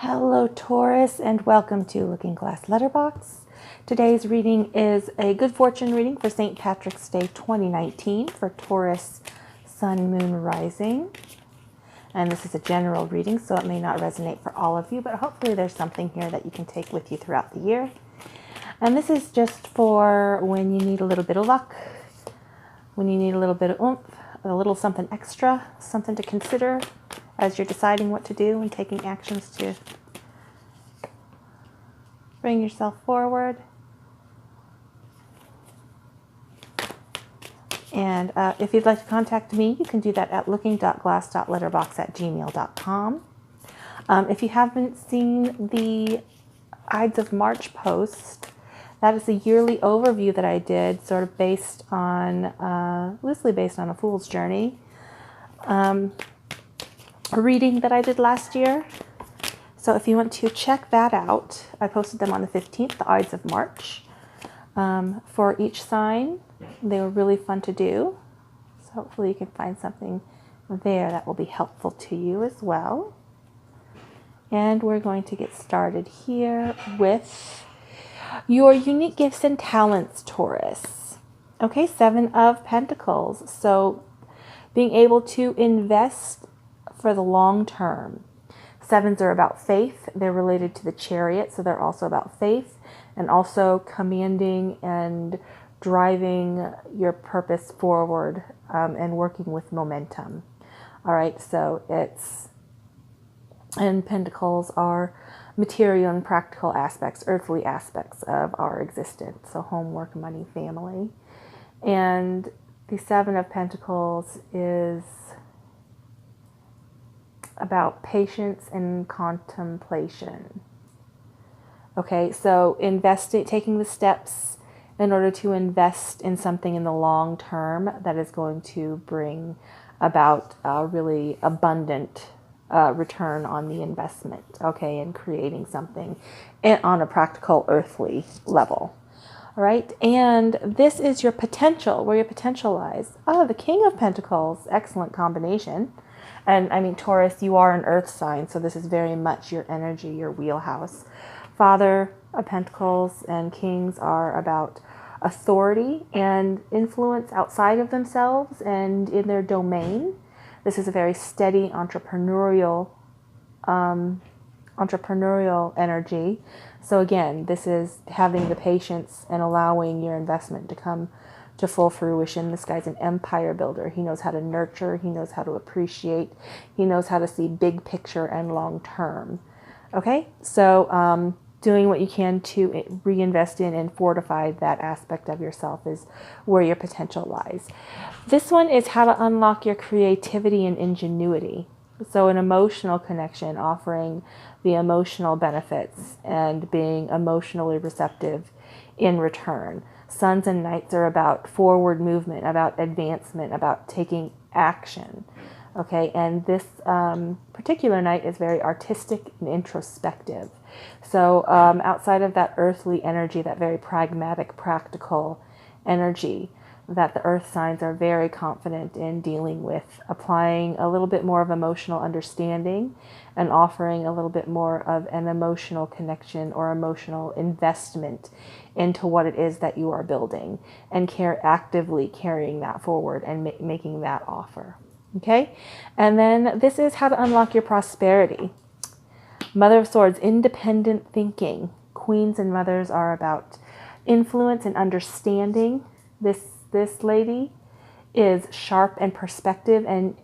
Hello Taurus, and welcome to Looking Glass Letterbox. Today's reading is a good fortune reading for St. Patrick's Day 2019 for Taurus Sun, Moon, Rising. And this is a general reading, so it may not resonate for all of you, but hopefully there's something here that you can take with you throughout the year. And this is just for when you need a little bit of luck, when you need a little bit of oomph, a little something extra, something to consider as you're deciding what to do and taking actions to bring yourself forward. And if you'd like to contact me, you can do that at looking.glass.letterbox@gmail.com. If you haven't seen the Ides of March post, that is a yearly overview that I did, sort of based on, loosely based on A Fool's Journey. A reading that I did last year. So if you want to check that out, I posted them on the 15th, the Ides of March, for each sign. They were really fun to do. So hopefully you can find something there that will be helpful to you as well. And we're going to get started here with your unique gifts and talents, Taurus. Okay, 7 of Pentacles. So being able to invest for the long term. 7s are about faith. They're related to the Chariot, so they're also about faith and also commanding and driving your purpose forward and working with momentum. All right, so and Pentacles are material and practical aspects, earthly aspects of our existence. So home, work, money, family. And the 7 of Pentacles is about patience and contemplation. Okay, so taking the steps in order to invest in something in the long term that is going to bring about a really abundant return on the investment, okay, and creating something on a practical earthly level. All right, and this is your potential, where your potential lies. Oh, the King of Pentacles, excellent combination. And I mean, Taurus, you are an earth sign, so this is very much your energy, your wheelhouse. Father of Pentacles and Kings are about authority and influence outside of themselves and in their domain. This is a very steady entrepreneurial energy. So again, this is having the patience and allowing your investment to come to full fruition. This guy's an empire builder. He knows how to nurture. He knows how to appreciate. He knows how to see big picture and long term. Okay, so doing what you can to reinvest in and fortify that aspect of yourself is where your potential lies. This one is how to unlock your creativity and ingenuity. So an emotional connection, offering the emotional benefits and being emotionally receptive in return. Suns and Knights are about forward movement, about advancement, about taking action. Okay, and this particular Knight is very artistic and introspective. So outside of that earthly energy, that very pragmatic, practical energy that the earth signs are very confident in dealing with, applying a little bit more of emotional understanding and offering a little bit more of an emotional connection or emotional investment into what it is that you are building and actively carrying that forward and making that offer. Okay, and then this is how to unlock your prosperity. Mother of Swords, independent thinking. Queens and mothers are about influence and understanding. This lady is sharp and perspective and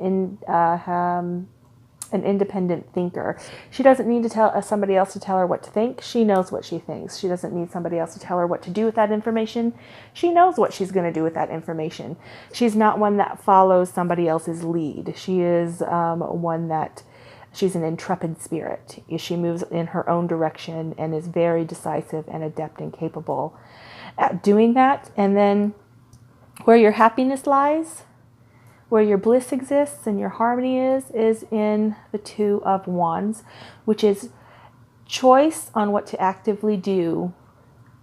an independent thinker. She doesn't need to tell somebody else to tell her what to think. She knows what she thinks. She doesn't need somebody else to tell her what to do with that information. She knows what she's going to do with that information. She's not one that follows somebody else's lead. She is one that she's an intrepid spirit. She moves in her own direction and is very decisive and adept and capable at doing that. And then where your happiness lies, where your bliss exists and your harmony is in the 2 of Wands, which is choice on what to actively do,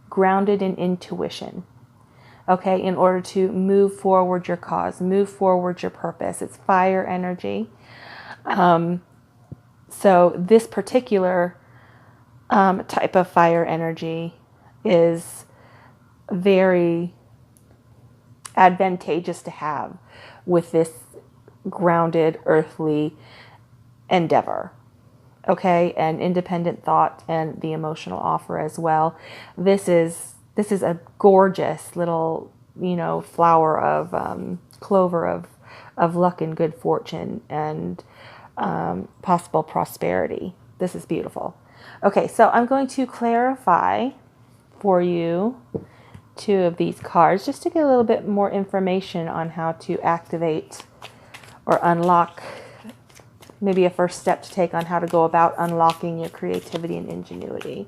grounded in intuition. Okay, in order to move forward your cause, move forward your purpose. It's fire energy. So this particular type of fire energy is very advantageous to have with this grounded earthly endeavor. Okay, and independent thought and the emotional offer as well. This is a gorgeous little, flower of clover of luck and good fortune and possible prosperity. This is beautiful. Okay, so I'm going to clarify for you 2 of these cards just to get a little bit more information on how to activate or unlock, maybe a first step to take on how to go about unlocking your creativity and ingenuity.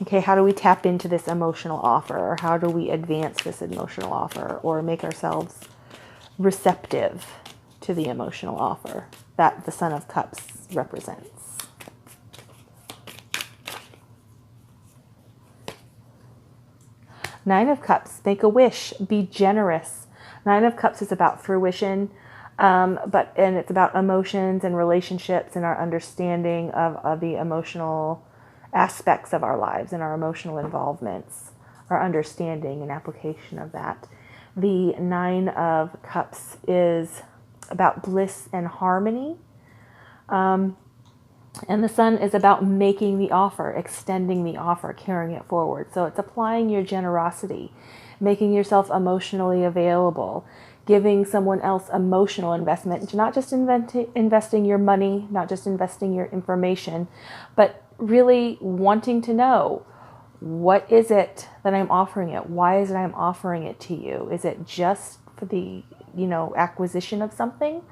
Okay, how do we tap into this emotional offer, or how do we advance this emotional offer, or make ourselves receptive to the emotional offer that the Son of Cups represents? Nine of Cups, make a wish, be generous. Nine of Cups is about fruition, and it's about emotions and relationships and our understanding of the emotional aspects of our lives and our emotional involvements, our understanding and application of that. The Nine of Cups is about bliss and harmony. And the Sun is about making the offer, extending the offer, carrying it forward. So it's applying your generosity, making yourself emotionally available, giving someone else emotional investment, not just investing your money, not just investing your information, but really wanting to know, what is it that I'm offering it? Why is it I'm offering it to you? Is it just for the, acquisition of something?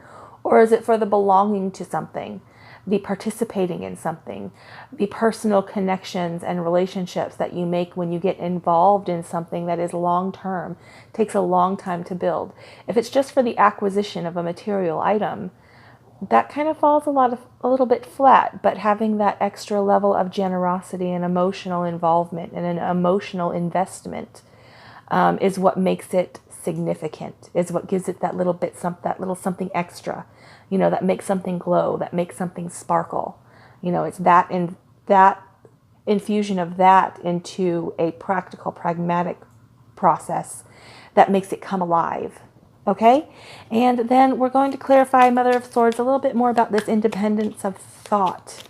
Or is it for the belonging to something? The participating in something, the personal connections and relationships that you make when you get involved in something that is long-term, takes a long time to build. If it's just for the acquisition of a material item, that kind of falls a little bit flat, but having that extra level of generosity and emotional involvement and an emotional investment is what makes it significant, is what gives it that little bit, that little something extra, that makes something glow, that makes something sparkle. It's that infusion of that into a practical, pragmatic process that makes it come alive. Okay? And then we're going to clarify, Mother of Swords, a little bit more about this independence of thought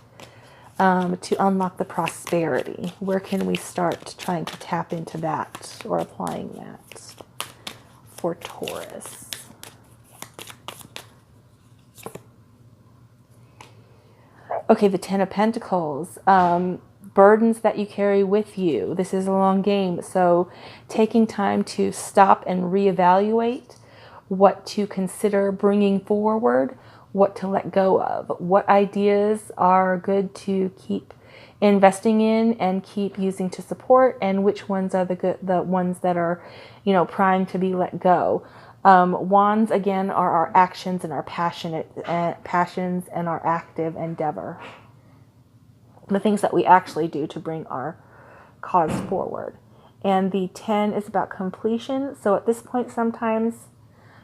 to unlock the prosperity. Where can we start trying to tap into that or applying that for Taurus? Okay, the Ten of Pentacles. Burdens that you carry with you. This is a long game, so taking time to stop and reevaluate what to consider bringing forward, what to let go of, what ideas are good to keep investing in and keep using to support, and which ones are the ones that are, primed to be let go. Wands, again, are our actions and our passions and our active endeavor. The things that we actually do to bring our cause forward. And the 10 is about completion. So at this point, sometimes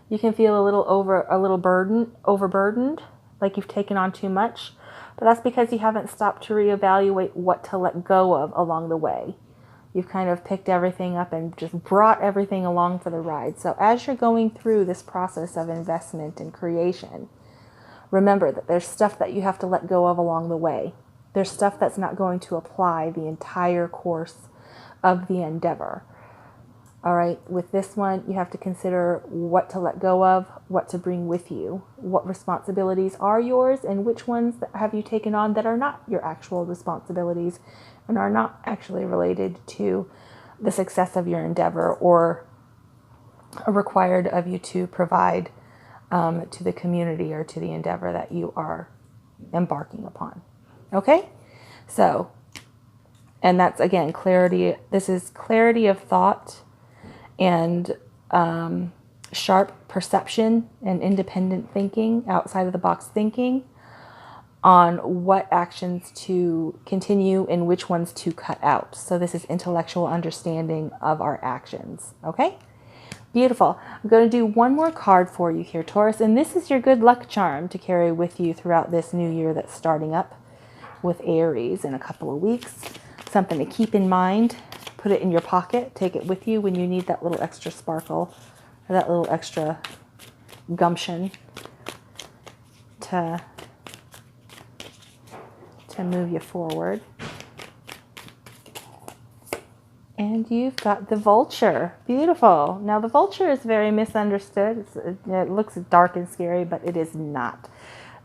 you can feel a little overburdened, like you've taken on too much. But that's because you haven't stopped to reevaluate what to let go of along the way. You've kind of picked everything up and just brought everything along for the ride. So as you're going through this process of investment and creation, remember that there's stuff that you have to let go of along the way. There's stuff that's not going to apply the entire course of the endeavor. All right, with this one, you have to consider what to let go of, what to bring with you, what responsibilities are yours, and which ones have you taken on that are not your actual responsibilities and are not actually related to the success of your endeavor or are required of you to provide to the community or to the endeavor that you are embarking upon. Okay? So, and that's, again, clarity. This is clarity of thought and sharp perception and independent thinking, outside of the box thinking on what actions to continue and which ones to cut out. So this is intellectual understanding of our actions. Okay? Beautiful. I'm going to do one more card for you here, Taurus, and this is your good luck charm to carry with you throughout this new year that's starting up. with Aries in a couple of weeks. Something to keep in mind. Put it in your pocket. Take it with you when you need that little extra sparkle, or that little extra gumption to move you forward. And you've got the vulture. Beautiful. Now the vulture is very misunderstood. It looks dark and scary, but it is not.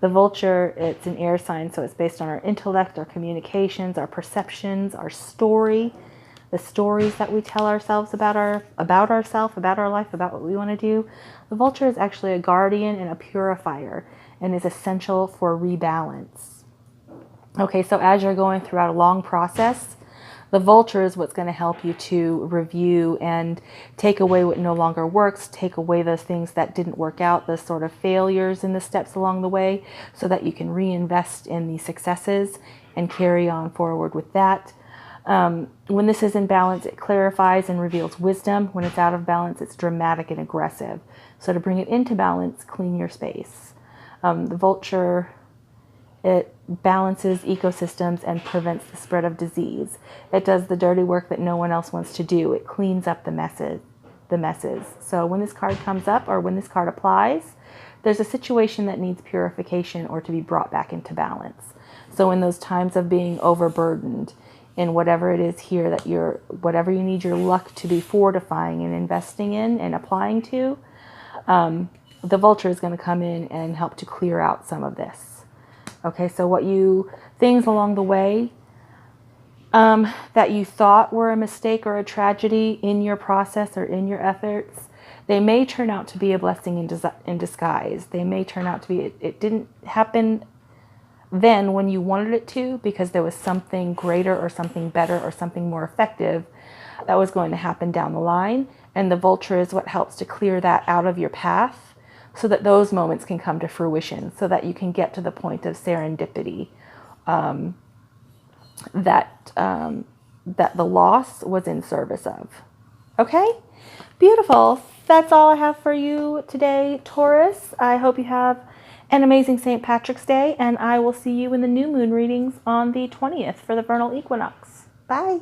The vulture, it's an air sign, so it's based on our intellect, our communications, our perceptions, our story, the stories that we tell ourselves about ourselves, about our life, about what we want to do. The vulture is actually a guardian and a purifier and is essential for rebalance. Okay, so as you're going throughout a long process, the vulture is what's going to help you to review and take away what no longer works, take away those things that didn't work out, the sort of failures in the steps along the way, so that you can reinvest in the successes and carry on forward with that. When this is in balance, it clarifies and reveals wisdom. When it's out of balance, it's dramatic and aggressive. So to bring it into balance, clean your space. The vulture, it balances ecosystems and prevents the spread of disease. It does the dirty work that no one else wants to do. It cleans up the messes. So when this card comes up, or when this card applies, there's a situation that needs purification or to be brought back into balance. So in those times of being overburdened in whatever it is here that whatever you need your luck to be fortifying and investing in and applying to, the vulture is going to come in and help to clear out some of this. Okay, so things along the way that you thought were a mistake or a tragedy in your process or in your efforts, they may turn out to be a blessing in disguise. They may turn out to be, it didn't happen then when you wanted it to, because there was something greater or something better or something more effective that was going to happen down the line. And the vulture is what helps to clear that out of your path, so that those moments can come to fruition, so that you can get to the point of serendipity, that the loss was in service of. Okay? Beautiful. That's all I have for you today, Taurus. I hope you have an amazing St. Patrick's Day, and I will see you in the new moon readings on the 20th for the vernal equinox. Bye.